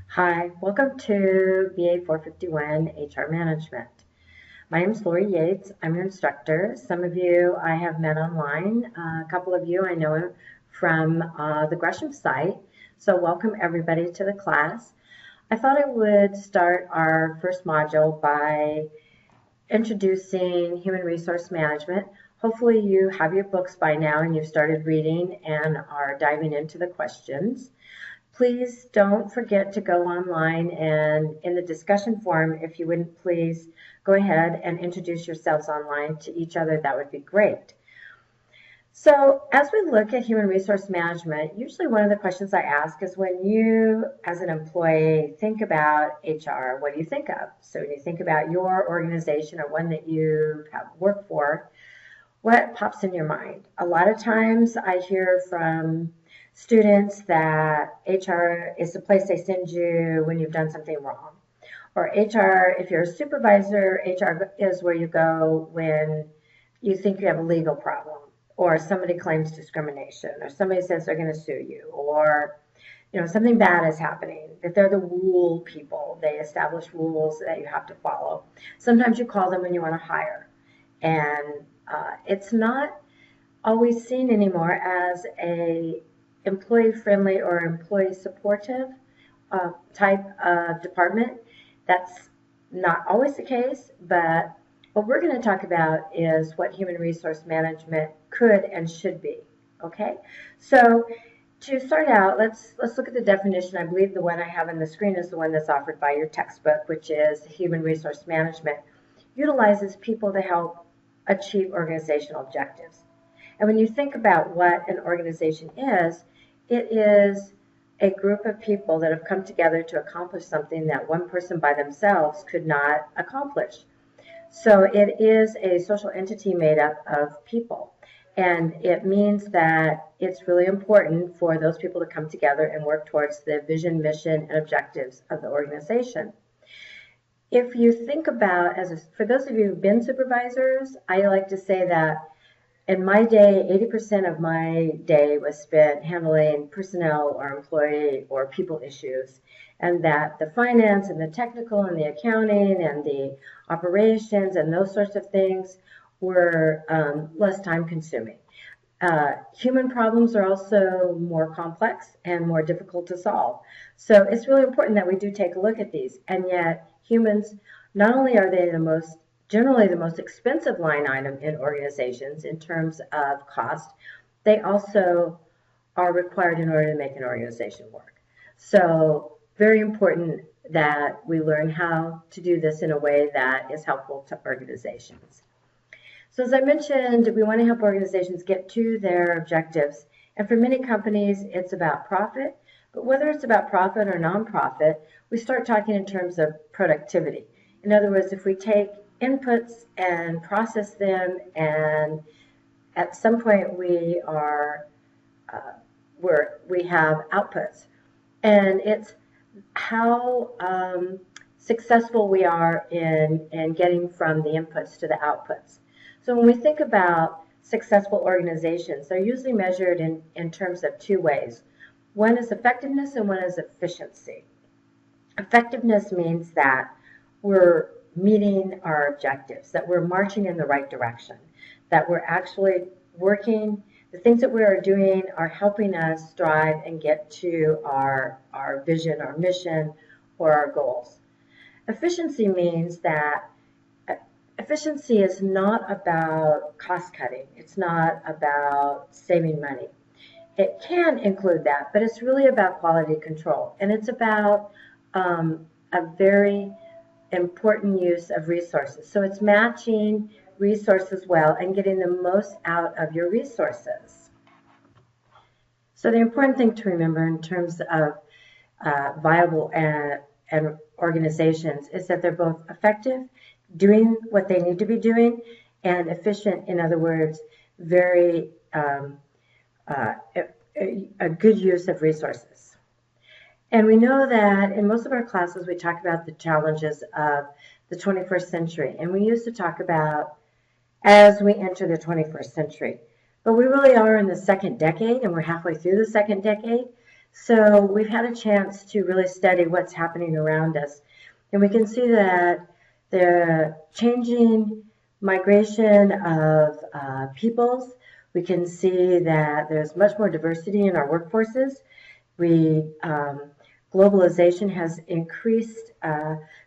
Hi, welcome to BA 451 HR Management. My name is Lori Yates. I'm your instructor. Some of you I have met online. A couple of you I know from the Gresham site. So welcome everybody to the class. I thought I would start our first module by introducing human resource management. Hopefully you have your books by now and you've started reading and are diving into the questions. Please don't forget to go online and in the discussion forum, if you wouldn't please go ahead and introduce yourselves online to each other, that would be great. So as we look at human resource management, usually one of the questions I ask is when you, as an employee, think about HR, what do you think of? So when you think about your organization or one that you have worked for, what pops in your mind? A lot of times I hear from students that HR is the place they send you when you've done something wrong. Or HR, if you're a supervisor, HR is where you go when you think you have a legal problem, or somebody claims discrimination, or somebody says they're going to sue you, or something bad is happening, that they're the rule people. They establish rules that you have to follow. Sometimes you call them when you want to hire. And it's not always seen anymore as a employee-friendly or employee-supportive type of department. That's not always the case, but what we're going to talk about is what human resource management could and should be. Okay, so to start out, let's look at the definition. I believe the one I have on the screen is the one that's offered by your textbook, which is human resource management utilizes people to help achieve organizational objectives. And when you think about what an organization is, it is a group of people that have come together to accomplish something that one person by themselves could not accomplish. So it is a social entity made up of people. And it means that it's really important for those people to come together and work towards the vision, mission, and objectives of the organization. If you think about, for those of you who've been supervisors, I like to say that in my day, 80% of my day was spent handling personnel or employee or people issues, and that the finance and the technical and the accounting and the operations and those sorts of things were less time consuming. Human problems are also more complex and more difficult to solve. So it's really important that we do take a look at these. And yet humans, not only are they generally the most expensive line item in organizations in terms of cost, they also are required in order to make an organization work. So very important that we learn how to do this in a way that is helpful to organizations. So as I mentioned, we want to help organizations get to their objectives. And for many companies, it's about profit. But whether it's about profit or nonprofit, we start talking in terms of productivity. In other words, if we take inputs and process them, and at some point we have outputs. And it's how successful we are in getting from the inputs to the outputs. So when we think about successful organizations, they're usually measured in terms of two ways. One is effectiveness and one is efficiency. Effectiveness means that we're meeting our objectives, that we're marching in the right direction, that we're actually working, the things that we are doing are helping us strive and get to our vision, our mission, or our goals. Efficiency means that efficiency is not about cost cutting. It's not about saving money. It can include that, but it's really about quality control. And it's about a very important use of resources. So it's matching resources well and getting the most out of your resources. So the important thing to remember in terms of viable and organizations is that they're both effective, doing what they need to be doing, and efficient, in other words, very a good use of resources. And we know that in most of our classes we talk about the challenges of the 21st century, and we used to talk about as we enter the 21st century. But we really are in the second decade, and we're halfway through the second decade. So we've had a chance to really study what's happening around us. And we can see that the changing migration of peoples, we can see that there's much more diversity in our workforces. Globalization has increased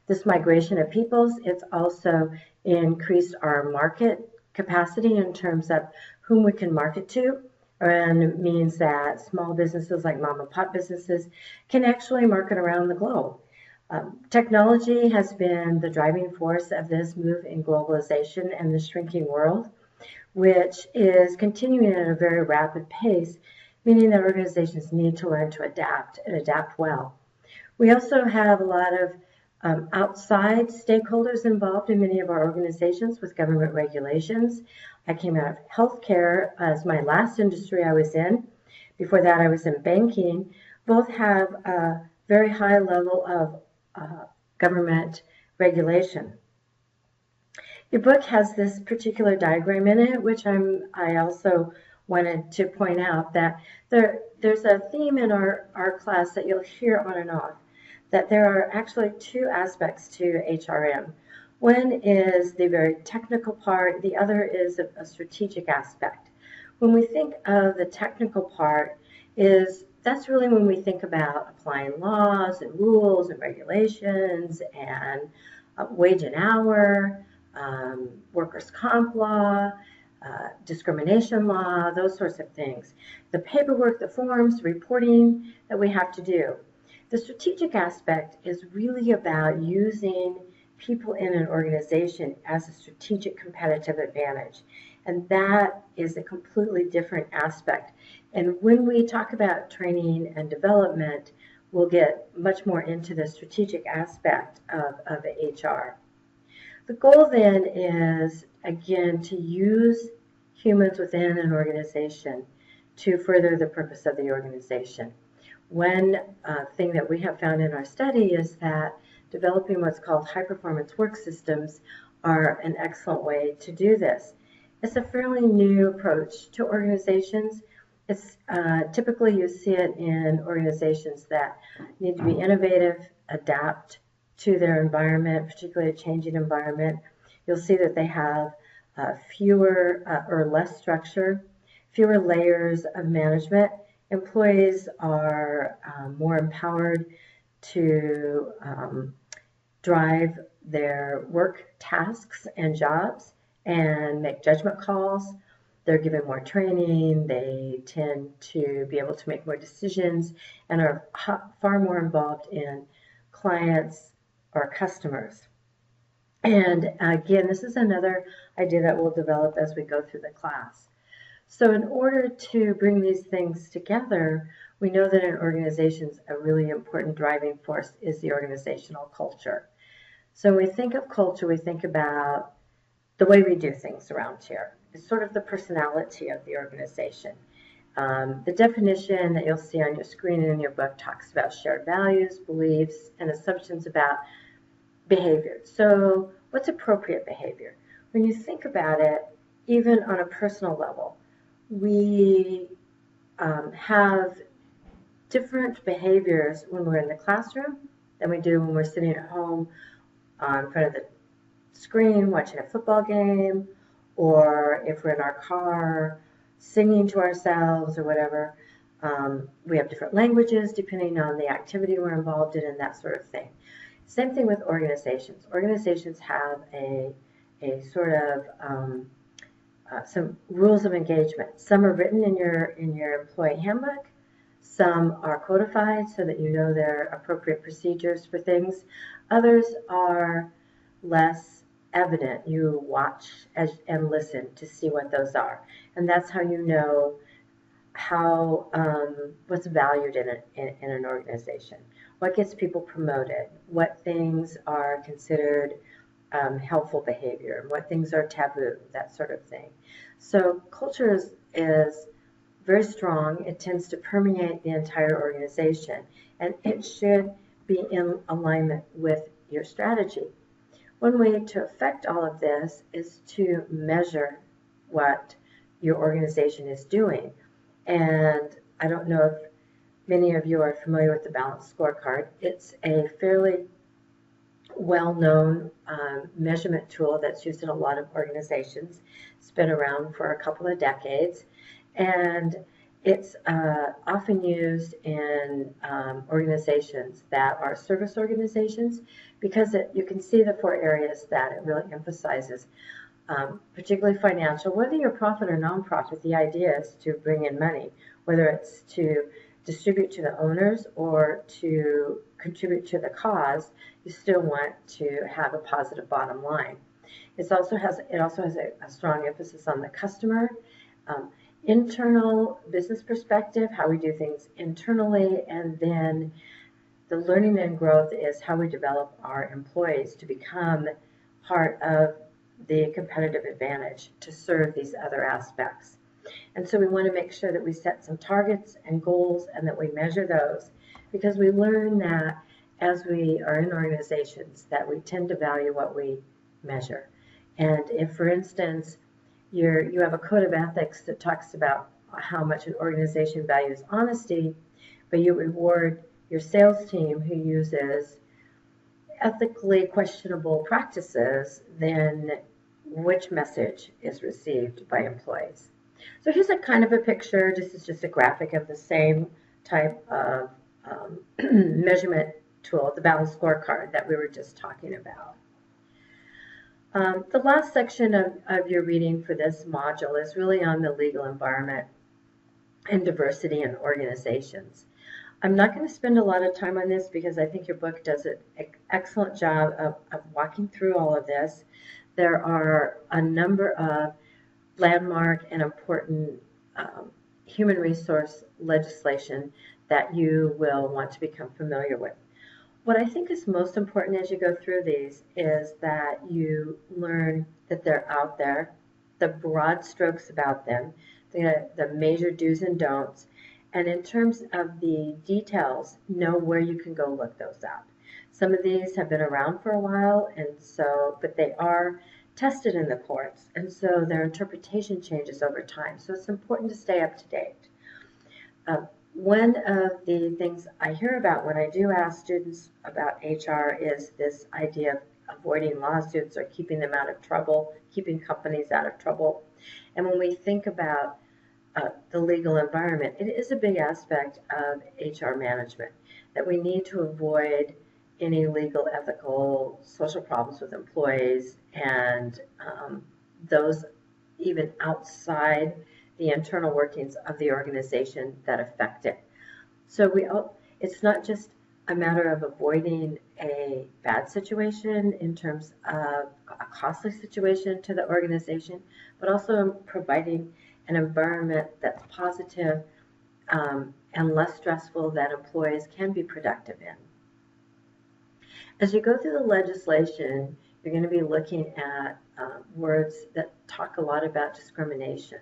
this migration of peoples. It's also increased our market capacity in terms of whom we can market to, and it means that small businesses like mom and pop businesses can actually market around the globe. Technology has been the driving force of this move in globalization and the shrinking world, which is continuing at a very rapid pace, meaning that organizations need to learn to adapt and adapt well. We also have a lot of outside stakeholders involved in many of our organizations with government regulations. I came out of healthcare as my last industry I was in. Before that, I was in banking. Both have a very high level of government regulation. Your book has this particular diagram in it, which I also wanted to point out that there's a theme in our class that you'll hear on and off, that there are actually two aspects to HRM. One is the very technical part, the other is a strategic aspect. When we think of the technical part, that's really when we think about applying laws and rules and regulations and wage and hour, workers' comp law, discrimination law, those sorts of things. The paperwork, the forms, the reporting that we have to do. The strategic aspect is really about using people in an organization as a strategic competitive advantage. And that is a completely different aspect. And when we talk about training and development, we'll get much more into the strategic aspect of HR. The goal then is, again, to use humans within an organization to further the purpose of the organization. One thing that we have found in our study is that developing what's called high-performance work systems are an excellent way to do this. It's a fairly new approach to organizations. It's typically you see it in organizations that need to be innovative, adapt to their environment, particularly a changing environment. You'll see that they have fewer or less structure, fewer layers of management. Employees are more empowered to drive their work tasks and jobs and make judgment calls. They're given more training. They tend to be able to make more decisions and are far more involved in clients or customers. And again, this is another idea that we'll develop as we go through the class. So in order to bring these things together, we know that in organizations, a really important driving force is the organizational culture. So when we think of culture, we think about the way we do things around here. It's sort of the personality of the organization. The definition that you'll see on your screen and in your book talks about shared values, beliefs, and assumptions about behavior. So what's appropriate behavior? When you think about it, even on a personal level, we have different behaviors when we're in the classroom than we do when we're sitting at home in front of the screen watching a football game, or if we're in our car singing to ourselves or whatever. We have different languages depending on the activity we're involved in and that sort of thing. Same thing with organizations. Organizations have a sort of some rules of engagement. Some are written in your employee handbook. Some are codified so that you know their appropriate procedures for things. Others are less evident. You watch and listen to see what those are. And that's how you know how what's valued in an organization. What gets people promoted? What things are considered helpful behavior? What things are taboo? That sort of thing. So culture is very strong. It tends to permeate the entire organization, and it should be in alignment with your strategy. One way to affect all of this is to measure what your organization is doing. And I don't know if many of you are familiar with the balanced scorecard. It's a fairly well-known measurement tool that's used in a lot of organizations. It's been around for a couple of decades, and it's often used in organizations that are service organizations because you can see the 4 areas that it really emphasizes, particularly financial. Whether you're profit or nonprofit, the idea is to bring in money, whether it's to distribute to the owners or to contribute to the cause. You still want to have a positive bottom line. It also has a strong emphasis on the customer, internal business perspective, how we do things internally, and then the learning and growth is how we develop our employees to become part of the competitive advantage to serve these other aspects. And so we want to make sure that we set some targets and goals and that we measure those, because we learn that as we are in organizations that we tend to value what we measure. And if, for instance, you have a code of ethics that talks about how much an organization values honesty, but you reward your sales team who uses ethically questionable practices, then which message is received by employees? So here's a kind of a picture. This is just a graphic of the same type of measurement tool, the balanced scorecard that we were just talking about. The last section of your reading for this module is really on the legal environment and diversity in organizations. I'm not going to spend a lot of time on this because I think your book does an excellent job of walking through all of this. There are a number of landmark and important human resource legislation that you will want to become familiar with. What I think is most important as you go through these is that you learn that they're out there, the broad strokes about them, the major do's and don'ts, and in terms of the details, know where you can go look those up. Some of these have been around for a while, but they are tested in the courts, and so their interpretation changes over time. So it's important to stay up to date. One of the things I hear about when I do ask students about HR is this idea of avoiding lawsuits or keeping them out of trouble, keeping companies out of trouble. And when we think about the legal environment, it is a big aspect of HR management, that we need to avoid any legal, ethical, social problems with employees and those even outside the internal workings of the organization that affect it. So it's not just a matter of avoiding a bad situation in terms of a costly situation to the organization, but also providing an environment that's positive and less stressful that employees can be productive in. As you go through the legislation, you're going to be looking at words that talk a lot about discrimination.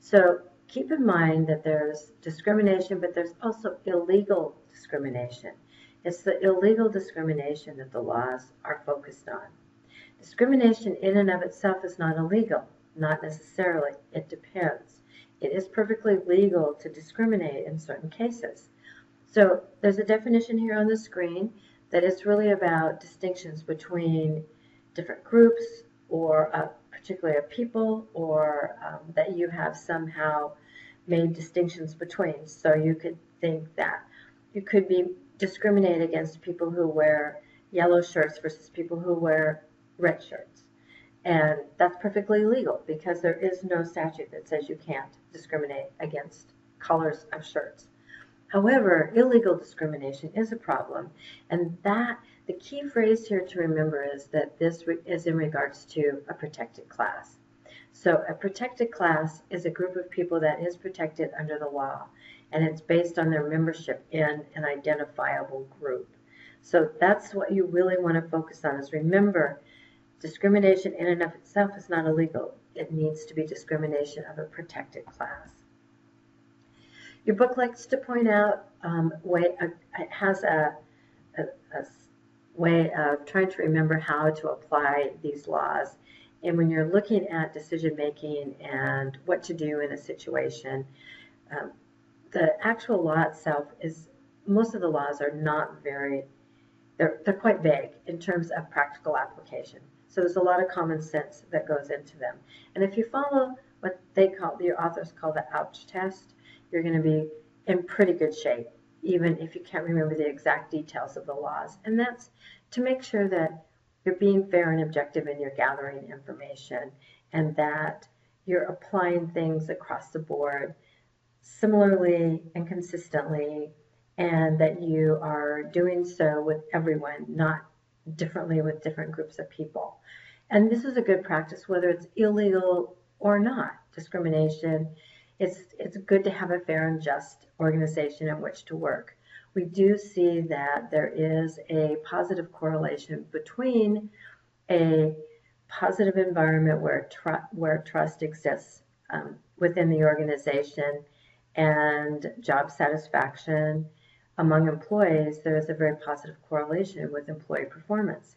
So keep in mind that there's discrimination, but there's also illegal discrimination. It's the illegal discrimination that the laws are focused on. Discrimination in and of itself is not illegal, not necessarily. It depends. It is perfectly legal to discriminate in certain cases. So there's a definition here on the screen that is really about distinctions between different groups or particularly of people, or that you have somehow made distinctions between. So you could think that you could be discriminated against people who wear yellow shirts versus people who wear red shirts. And that's perfectly legal because there is no statute that says you can't discriminate against colors of shirts. However, illegal discrimination is a problem, and the key phrase here to remember is that this is in regards to a protected class. So a protected class is a group of people that is protected under the law, and it's based on their membership in an identifiable group. So that's what you really want to focus on, is remember, discrimination in and of itself is not illegal. It needs to be discrimination of a protected class. Your book likes to point out it has a way of trying to remember how to apply these laws. And when you're looking at decision making and what to do in a situation, the actual law itself is, most of the laws are not very, they're quite vague in terms of practical application. So there's a lot of common sense that goes into them. And if you follow what the authors call the ouch test, you're going to be in pretty good shape, even if you can't remember the exact details of the laws. And that's to make sure that you're being fair and objective in your gathering information, and that you're applying things across the board similarly and consistently, and that you are doing so with everyone, not differently with different groups of people. And this is a good practice, whether it's illegal or not. Discrimination, it's good to have a fair and just organization in which to work. We do see that there is a positive correlation between a positive environment where trust exists within the organization and job satisfaction among employees. There is a very positive correlation with employee performance.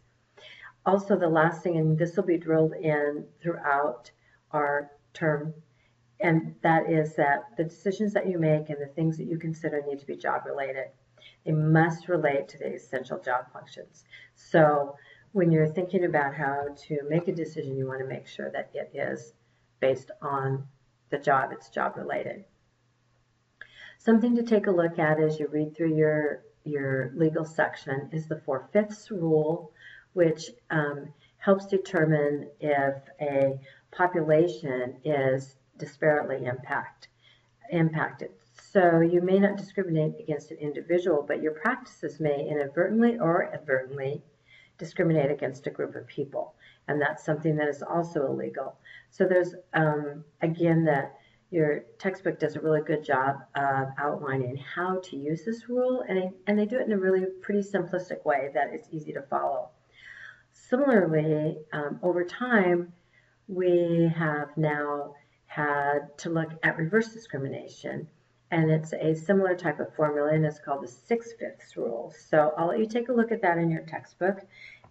Also, the last thing, and this will be drilled in throughout our term, and that is that the decisions that you make and the things that you consider need to be job related. They must relate to the essential job functions. So when you're thinking about how to make a decision, you want to make sure that it is based on the job, it's job related. Something to take a look at as you read through your legal section is the 4/5 rule, which helps determine if a population is disparately impacted. So you may not discriminate against an individual, but your practices may inadvertently or advertently discriminate against a group of people. And that's something that is also illegal. So there's, again, that your textbook does a really good job of outlining how to use this rule, and they do it in a really pretty simplistic way that it's easy to follow. Similarly, over time, we have now had to look at reverse discrimination, and it's a similar type of formula, and it's called the 6/5 rule. So I'll let you take a look at that in your textbook,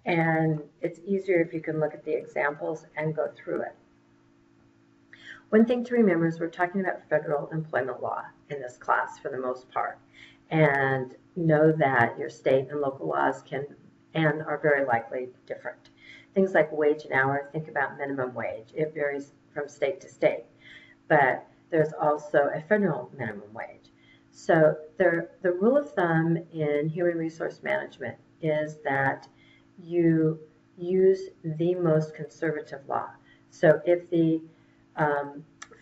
and it's easier if you can look at the examples and go through it. One thing to remember is we're talking about federal employment law in this class for the most part, and know that your state and local laws can and are very likely different. Things like wage and hour, think about minimum wage. It varies from state to state, but there's also a federal minimum wage. So the rule of thumb in human resource management is that you use the most conservative law. So if the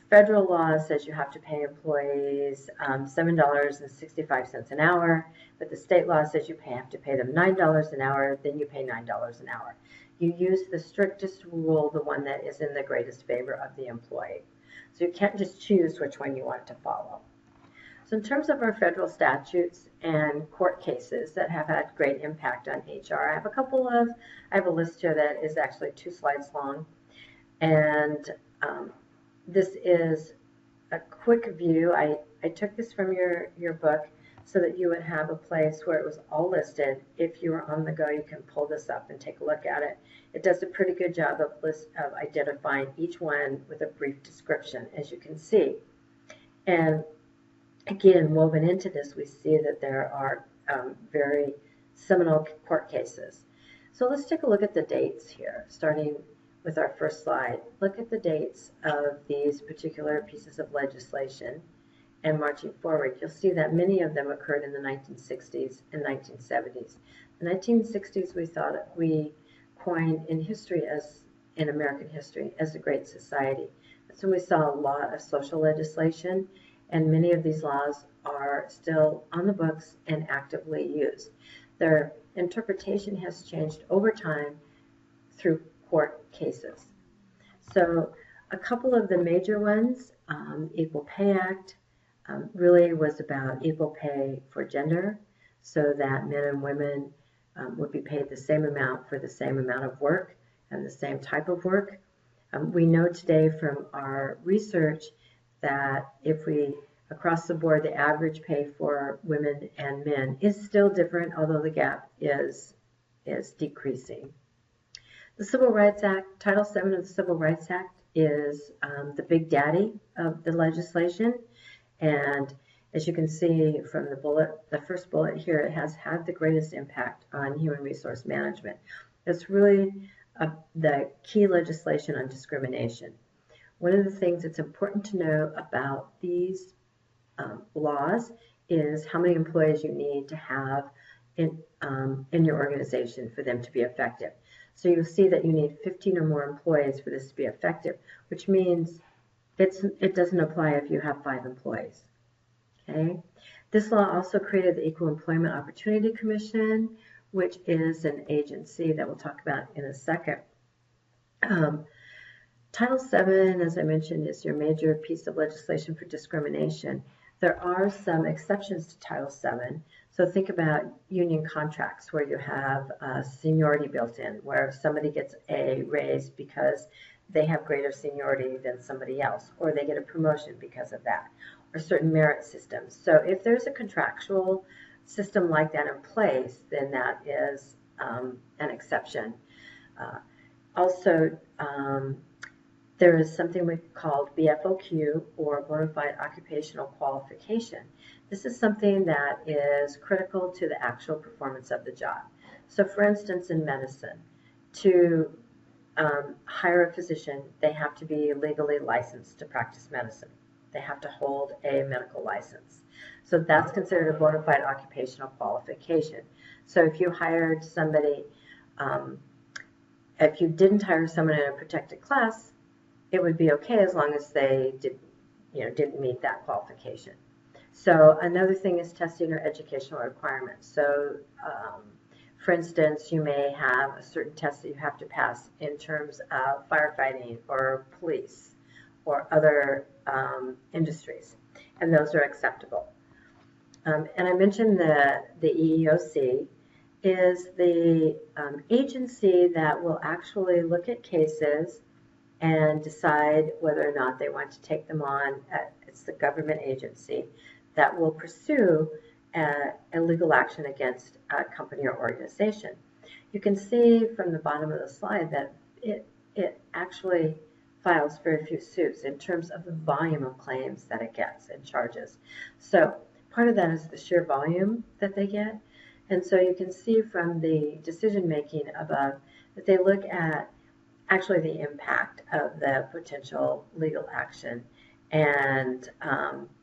federal law says you have to pay employees $7.65 an hour, but the state law says you have to pay them $9 an hour, then you pay $9 an hour. You use the strictest rule, the one that is in the greatest favor of the employee. So you can't just choose which one you want to follow. So in terms of our federal statutes and court cases that have had great impact on HR, I have a list here that is actually 2 slides long, and this is a quick view. I took this from your book so that you would have a place where it was all listed. If you were on the go, you can pull this up and take a look at it. It does a pretty good job of identifying each one with a brief description, as you can see. And again, woven into this, we see that there are very seminal court cases. So let's take a look at the dates here, starting with our first slide. Look at the dates of these particular pieces of legislation and marching forward. You'll see that many of them occurred in the 1960s and 1970s. The 1960s we coined in history, as in American history, as the Great Society. That's when we saw a lot of social legislation, and many of these laws are still on the books and actively used. Their interpretation has changed over time through court cases. So a couple of the major ones, Equal Pay Act, really was about equal pay for gender, so that men and women would be paid the same amount for the same amount of work and the same type of work. We know today from our research that if we, across the board, the average pay for women and men is still different, although the gap is decreasing. The Civil Rights Act, Title VII of the Civil Rights Act, is the big daddy of the legislation, and As you can see from the first bullet here, it has had the greatest impact on human resource management. It's really the key legislation on discrimination. One of the things that's important to know about these laws is how many employees you need to have in your organization for them to be effective. So you'll see that you need 15 or more employees for this to be effective, which means it doesn't apply if you have 5 employees. Okay. This law also created the Equal Employment Opportunity Commission, which is an agency that we'll talk about in a second. Title VII, as I mentioned, is your major piece of legislation for discrimination. There are some exceptions to Title VII. So think about union contracts where you have seniority built in, where somebody gets a raise because they have greater seniority than somebody else, or they get a promotion because of that, or certain merit systems. So if there's a contractual system like that in place, then that is an exception. Also, there is something we called BFOQ, or bona fide occupational qualification. This is something that is critical to the actual performance of the job. So for instance, in medicine, to hire a physician, they have to be legally licensed to practice medicine. They have to hold a medical license. So that's considered a bona fide occupational qualification. So if you hired somebody, if you didn't hire someone in a protected class, it would be okay as long as they didn't meet that qualification. So another thing is testing or educational requirements. So for instance, you may have a certain test that you have to pass in terms of firefighting or police or other industries, and those are acceptable. And I mentioned the EEOC is the agency that will actually look at cases and decide whether or not they want to take them on. It's the government agency that will pursue a legal action against a company or organization. You can see from the bottom of the slide that it actually files very few suits in terms of the volume of claims that it gets and charges. So part of that is the sheer volume that they get. And so you can see from the decision making above that they look at actually the impact of the potential legal action and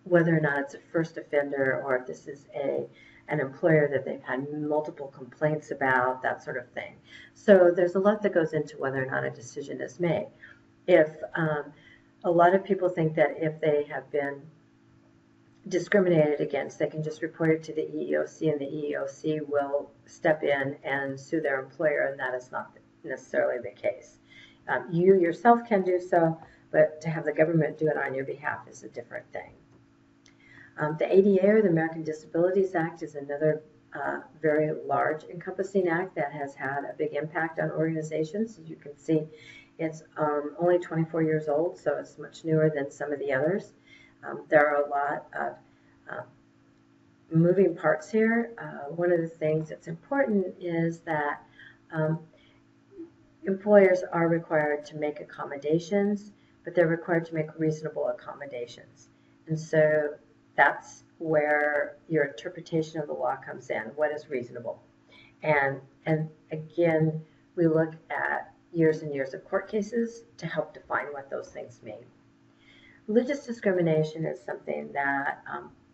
whether or not it's a first offender or if this is an employer that they've had multiple complaints about, that sort of thing. So there's a lot that goes into whether or not a decision is made. If a lot of people think that if they have been discriminated against, they can just report it to the EEOC and the EEOC will step in and sue their employer, and that is not necessarily the case. You yourself can do so, but to have the government do it on your behalf is a different thing. The ADA, or the American Disabilities Act, is another very large encompassing act that has had a big impact on organizations. As you can see, it's only 24 years old, so it's much newer than some of the others. There are a lot of moving parts here. One of the things that's important is that employers are required to make accommodations, but they're required to make reasonable accommodations. And so that's where your interpretation of the law comes in. What is reasonable? And again, we look at years and years of court cases to help define what those things mean. Religious discrimination is something that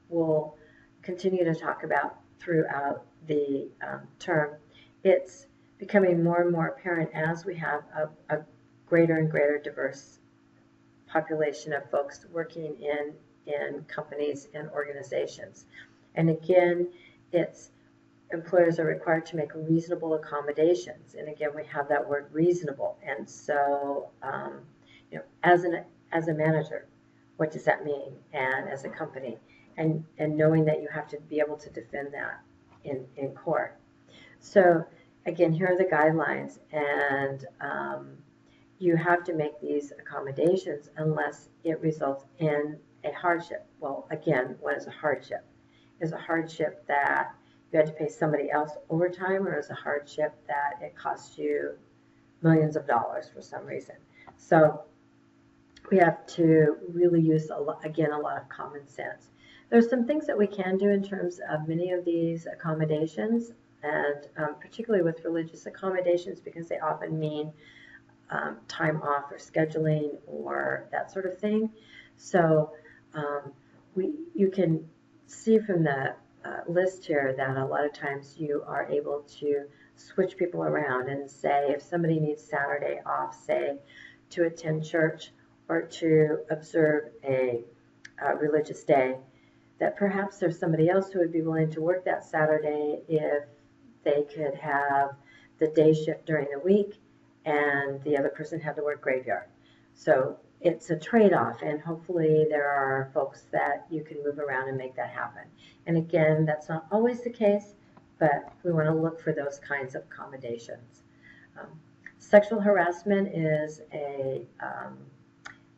we'll continue to talk about throughout the term. It's becoming more and more apparent as we have a greater and greater diverse population of folks working in companies and organizations. And again, it's employers are required to make reasonable accommodations. And again, we have that word reasonable. And so, as a manager, what does that mean? And as a company, and knowing that you have to be able to defend that in court. So again, here are the guidelines, and you have to make these accommodations unless it results in a hardship. Well, again, what is a hardship? Is a hardship that you had to pay somebody else overtime, or is a hardship that it costs you millions of dollars for some reason? So we have to really use, a lot of common sense. There's some things that we can do in terms of many of these accommodations, and particularly with religious accommodations, because they often mean time off or scheduling or that sort of thing. So you can see from the list here that a lot of times you are able to switch people around and say if somebody needs Saturday off, say to attend church or to observe a religious day, that perhaps there's somebody else who would be willing to work that Saturday if they could have the day shift during the week and the other person had to work graveyard. So it's a trade-off, and hopefully there are folks that you can move around and make that happen. And again, that's not always the case, but we want to look for those kinds of accommodations. Sexual harassment is a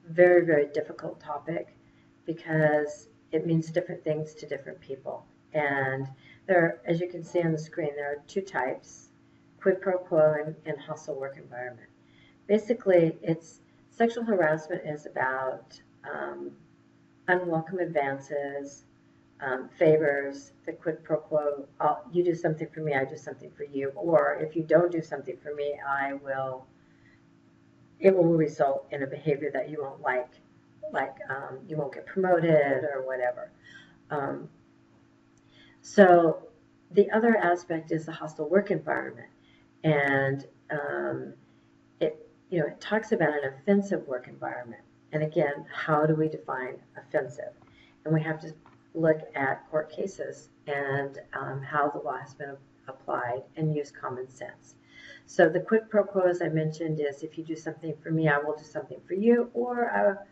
very, very difficult topic because it means different things to different people. And there, as you can see on the screen, there are two types: quid pro quo and hostile work environment. Basically, sexual harassment is about unwelcome advances, favors, the quid pro quo. You do something for me, I do something for you. Or if you don't do something for me, it will result in a behavior that you won't like you won't get promoted or whatever. So the other aspect is the hostile work environment, and it talks about an offensive work environment. And again, how do we define offensive? And we have to look at court cases and how the law has been applied and use common sense. So the quid pro quo, as I mentioned, is if you do something for me, I will do something for you, or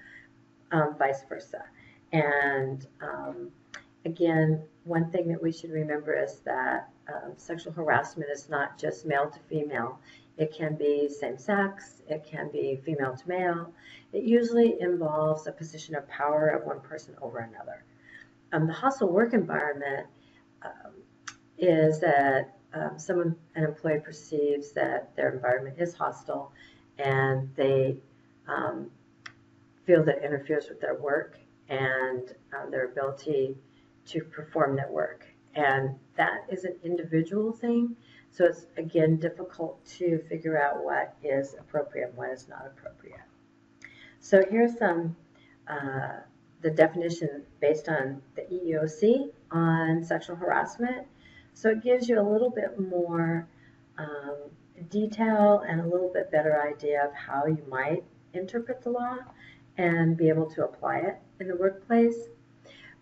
vice versa. And again, one thing that we should remember is that sexual harassment is not just male to female. It can be same sex, it can be female to male. It usually involves a position of power of one person over another. The hostile work environment is that an employee perceives that their environment is hostile and they feel that it interferes with their work and their ability to perform their work. And that is an individual thing. So it's, again, difficult to figure out what is appropriate and what is not appropriate. So here's the definition based on the EEOC on sexual harassment. So it gives you a little bit more detail and a little bit better idea of how you might interpret the law and be able to apply it in the workplace.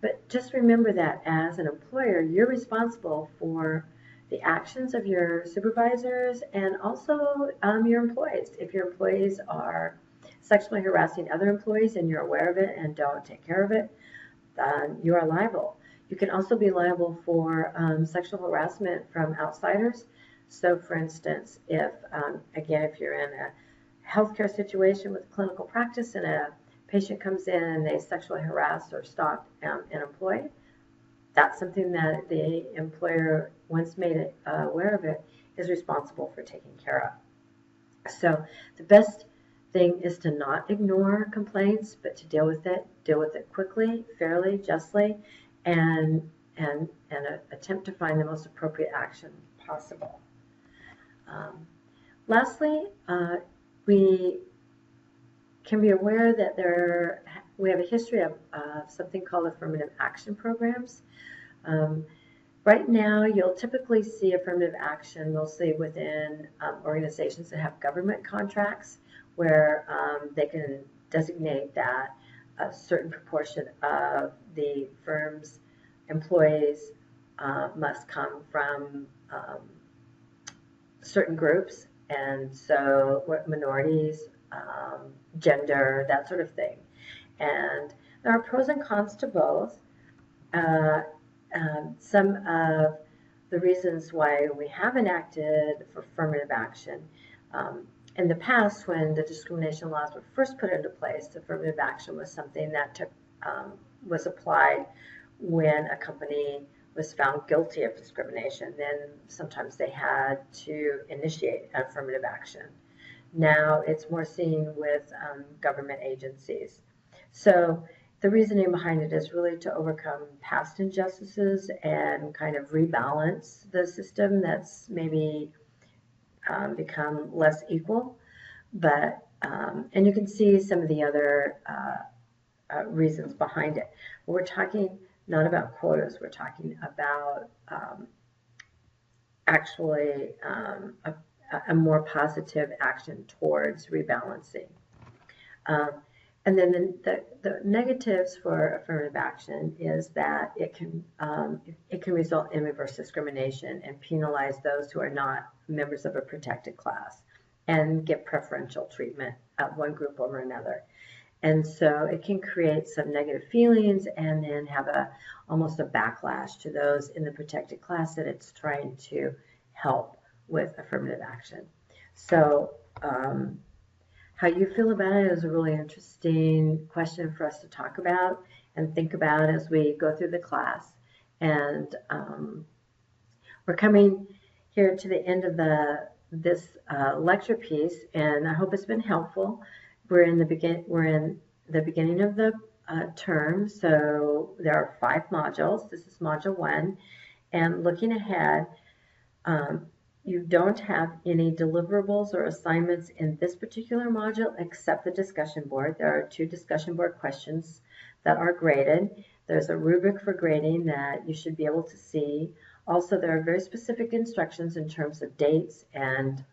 But just remember that as an employer, you're responsible for the actions of your supervisors and also your employees. If your employees are sexually harassing other employees and you're aware of it and don't take care of it, you are liable. You can also be liable for sexual harassment from outsiders. So for instance, if you're in a healthcare situation with clinical practice and a patient comes in and they sexually harass or stalk an employee, that's something that the employer, once made aware of it, is responsible for taking care of. So the best thing is to not ignore complaints, but to deal with it quickly, fairly, justly, and attempt to find the most appropriate action possible. Lastly, we can be aware that we have a history of something called affirmative action programs. Right now, you'll typically see affirmative action mostly within organizations that have government contracts where they can designate that a certain proportion of the firm's employees must come from certain groups, and so minorities, gender, that sort of thing. And there are pros and cons to both. Some of the reasons why we haven't acted for affirmative action. In the past, when the discrimination laws were first put into place, affirmative action was something that was applied when a company was found guilty of discrimination. Then sometimes they had to initiate affirmative action. Now it's more seen with government agencies. So the reasoning behind it is really to overcome past injustices and kind of rebalance the system that's maybe become less equal. But and you can see some of the other reasons behind it. We're talking not about quotas. We're talking about actually a more positive action towards rebalancing. And then the negatives for affirmative action is that it can result in reverse discrimination and penalize those who are not members of a protected class and get preferential treatment of one group over another. And so it can create some negative feelings and then have almost a backlash to those in the protected class that it's trying to help with affirmative action. So how you feel about it is a really interesting question for us to talk about and think about as we go through the class. And we're coming here to the end of this lecture piece, and I hope it's been helpful. We're in the beginning of the term, so there are 5 modules. This is module 1, and looking ahead, you don't have any deliverables or assignments in this particular module except the discussion board. There are 2 discussion board questions that are graded. There's a rubric for grading that you should be able to see. Also, there are very specific instructions in terms of dates and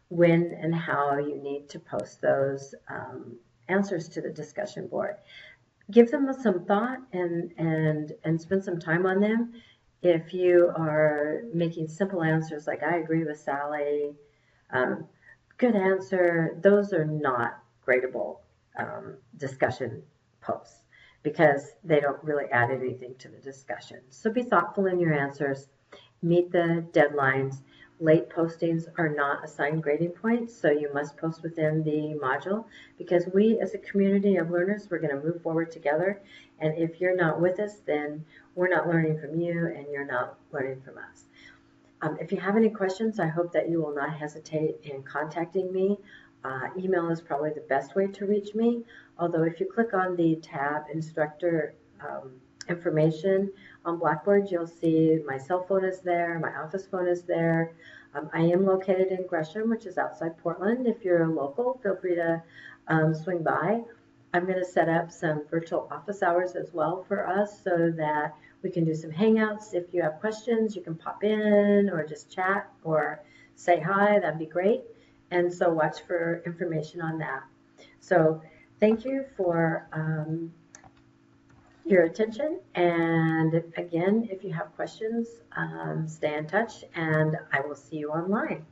when and how you need to post those answers to the discussion board. Give them some thought and spend some time on them. If you are making simple answers like I agree with Sally, good answer, those are not gradable discussion posts because they don't really add anything to the discussion. So be thoughtful in your answers, meet the deadlines. Late postings are not assigned grading points, so you must post within the module because we as a community of learners, we're going to move forward together. And if you're not with us, then we're not learning from you and you're not learning from us. If you have any questions, I hope that you will not hesitate in contacting me. Email is probably the best way to reach me, although if you click on the tab Instructor Information on Blackboard, you'll see my cell phone is there, my office phone is there. I am located in Gresham, which is outside Portland. If you're local, feel free to swing by. I'm going to set up some virtual office hours as well for us so that we can do some hangouts. If you have questions, you can pop in or just chat or say hi. That'd be great. And so watch for information on that. So thank you for your attention. And again, if you have questions, stay in touch and I will see you online.